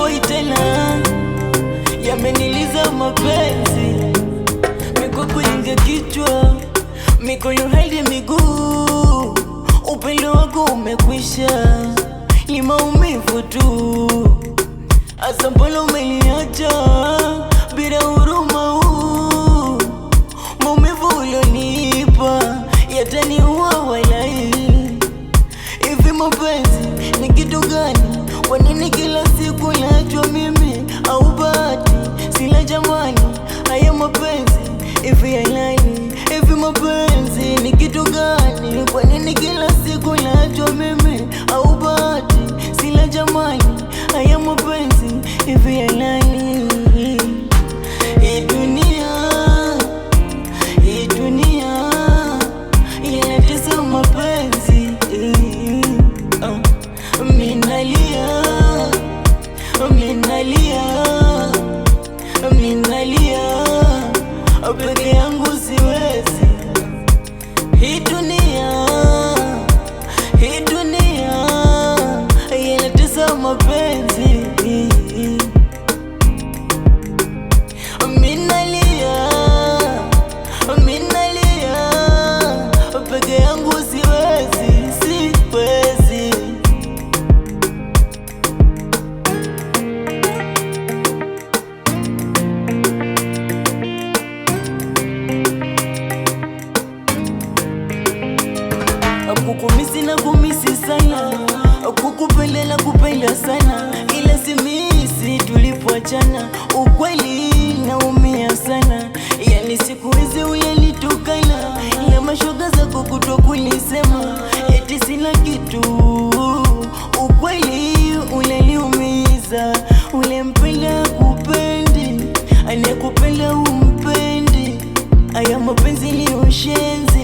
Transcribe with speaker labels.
Speaker 1: hoi tena, yameniliza mapenzi, miko kuinga kichwa, mikono hadi miguu, upendo wako umekwisha, ni maumivu tu. Asa mbona umeniacha bila huruma? Maumivu ulionipa yataniua walai. Hivi mapenzi ni kitu gani? Kwa nini kila siku naachwa mimi au bahati? Sila jamani, haya mapenzi hivi ya nani? Hivi mapenzi ni kitu gani? Kwa nini kila siku naachwa mimi au bahati? Sila jamani, haya mapenzi hivi ya nani? Hii dunia inatesa mapenzi. Minalia peke yangu siwezi. Hii dunia inatesa mapenzi. Minalia peke yangu siwezi. Kukumisi na kumisi sana, kukupenda na kupenda sana, ila simisi tulipoachana. Ukweli naumia sana, yani siku hizi uyanitukana, ila mashoga zako kutokunisema eti sina kitu. Ukweli unaniumiza, ulempenda kupendi, anayekupenda umpendi. Aya mapenzi ni ushenzi,